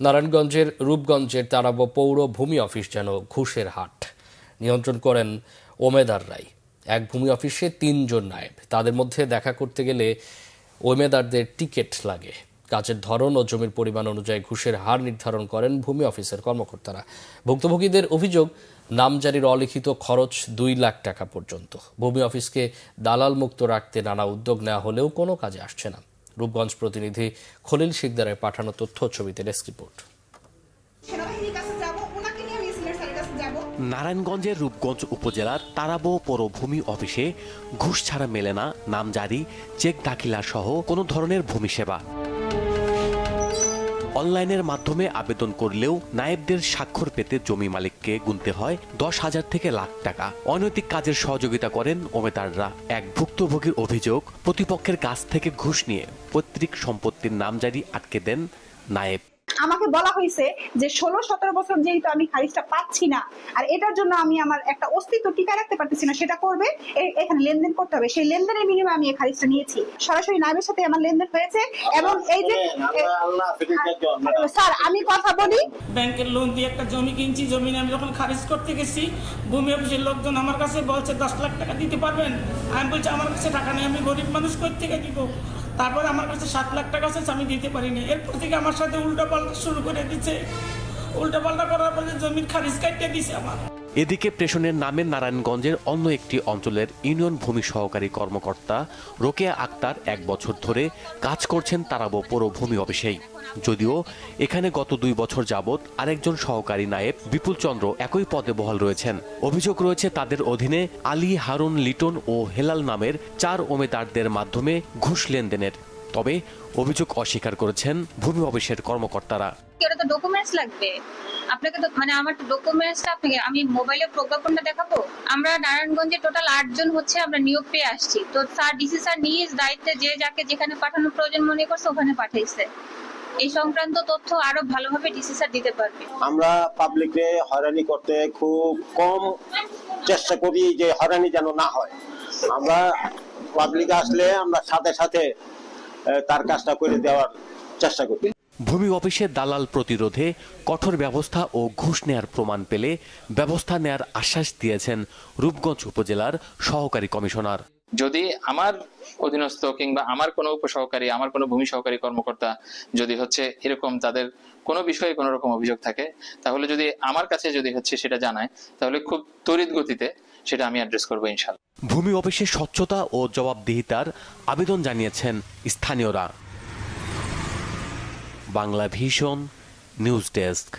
নারায়ণগঞ্জের রূপগঞ্জের তারাবো পৌর ভূমি অফিস যেন ঘুষের হাট। নিয়ন্ত্রণ করেন ওমেদার রায়। এক ভূমি অফিসে ৩ জন নায়েব। তাদের মধ্যে দেখা করতে গেলে ওমেদারদের টিকিট লাগে। কাজের ধরন ও জমির পরিমাণ অনুযায়ী ঘুষের হার নির্ধারণ করেন ভূমি অফিসের কর্মকর্তারা। ভুক্তভোগীদের অভিযোগ, নামজারির অলিখিত খরচ ২ লাখ টাকা পর্যন্ত। ভূমি অফিসকে দালাল মুক্ত রাখতে নানা উদ্যোগ নেওয়া হলেও কোনো কাজে আসছে না। রূপগঞ্জ প্রতিনিধি খলিল শিকদারের পাঠানো তথ্য ছবিতে ডেস্ক রিপোর্ট। নারায়ণগঞ্জের রূপগঞ্জ উপজেলার তারাবো পৌর ভূমি অফিসে ঘুষ ছাড়া মেলে না নামজারি, চেক দাখিলা সহ কোনো ধরনের ভূমি সেবা। অনলাইনের মাধ্যমে আবেদন করলেও নায়েবদের স্বাক্ষর পেতে জমি মালিককে গুনতে হয় 10,000 থেকে লাখ টাকা। অনৈতিক কাজের সহযোগিতা করেন ওমেদাররা। এক ভুক্তভোগীর অভিযোগ, প্রতিপক্ষের কাছ থেকে ঘুষ নিয়ে পৈতৃক সম্পত্তির নামজারি আটকে দেন নায়েব। আমাকে বলা হয়েছে যে 16-17 বছর যেহেতু আমি খারিজটা পাচ্ছি না, আর এটার জন্য আমি আমার একটা অস্তিত্ব টিকা রাখতে পারতেছি না, সেটা করবে, এখানে লেনদেন করতে হবে। সেই লেনদেনের বিনিময়ে আমি এই খারিজটা নিয়েছি। সরাসরি নায়েবের সাথে আমার লেনদেন হয়েছে। এবং এই যে স্যার, আমি কথা বলি, ব্যাংকের লোন দিয়ে একটা জমি কিনছি। জমি আমি যখন খারিজ করতে গেছি, ভূমি অফিসের লোকজন আমার কাছে বলছে 10 লাখ টাকা দিতে পারবেন। আমি বলছি আমার কাছে টাকা নেই, আমি গরিব মানুষ কই থেকে দিব। তারপরে আমার কাছে 7 লাখ টাকা আছে, আমি দিতে পারিনি। এরপর থেকে আমার সাথে উল্টাপাল্টা শুরু করে দিচ্ছে। উল্টাপাল্টা করার পরে জমির খারিজ কাটতে দিছে আমার। এদিকে প্রেষণের নামে নারায়ণগঞ্জের অন্য একটি অঞ্চলের ইউনিয়ন ভূমি সহকারী কর্মকর্তা রোকেয়া আক্তার 1 বছর ধরে কাজ করছেন তারাবো পৌর ভূমি অফিসেই। যদিও এখানে গত 2 বছর যাবৎ আরেকজন সহকারী নায়েব বিপুল চন্দ্র একই পদে বহাল রয়েছেন। অভিযোগ রয়েছে তাদের অধীনে আলী, হারুন, লিটন ও হেলাল নামের 4 ওমেদারদের মাধ্যমে ঘুষ লেনদেনের। তবে অভিযোগ অস্বীকার করেছেন ভূমি অফিসের কর্মকর্তারা। তো ডকুমেন্টস লাগবে আপনাকে, তো মানে আমার ডকুমেন্টসটা আপনাকে আমি মোবাইলে প্রজ্ঞাপনটা দেখাবো। আমরা নারায়ণগঞ্জে টোটাল 8 জন হচ্ছে আমরা নিয়োগ পেয়ে আসছি। তো স্যার, ডিসি স্যার নিজ দায়িত্বে যে যাকে যেখানে পাঠানোর প্রয়োজন মনে করছে ওখানে পাঠাইছে। এই সংক্রান্ত তথ্য আরো ভালোভাবে ডিসি স্যার দিতে পারবে। আমরা পাবলিককে হয়রানি করতে খুব কম চেষ্টা করি, যে হয়রানি যেন না হয়। আমরা পাবলিক আসলে আমরা সাথে সাথে তার কাজটা করে দেওয়ার চেষ্টা করি। ভূমি অফিসের দালাল প্রতিরোধে কঠোর ব্যবস্থা ও ঘুষ নেয়ার প্রমাণ পেলে ব্যবস্থা নেয়ার আশ্বাস দিয়েছেন রূপগঞ্জ উপজেলার সহকারী কমিশনার। যদি আমার অধীনস্থ কিংবা আমার কোনো উপসহকারী, আমার কোনো ভূমি সহকারী কর্মকর্তা যদি এরকম তাদের কোনো বিষয়ে কোনো রকম অভিযোগ থাকে, তাহলে যদি আমার কাছে যদি সেটা জানায়, তাহলে খুব তড়িৎ গতিতে সেটা আমি অ্যাড্রেস করবো ইনশাআল্লাহ। ভূমি অফিসের স্বচ্ছতা ও জবাবদিহিতার আবেদন জানিয়েছেন স্থানীয়রা। Bangla vision news desk.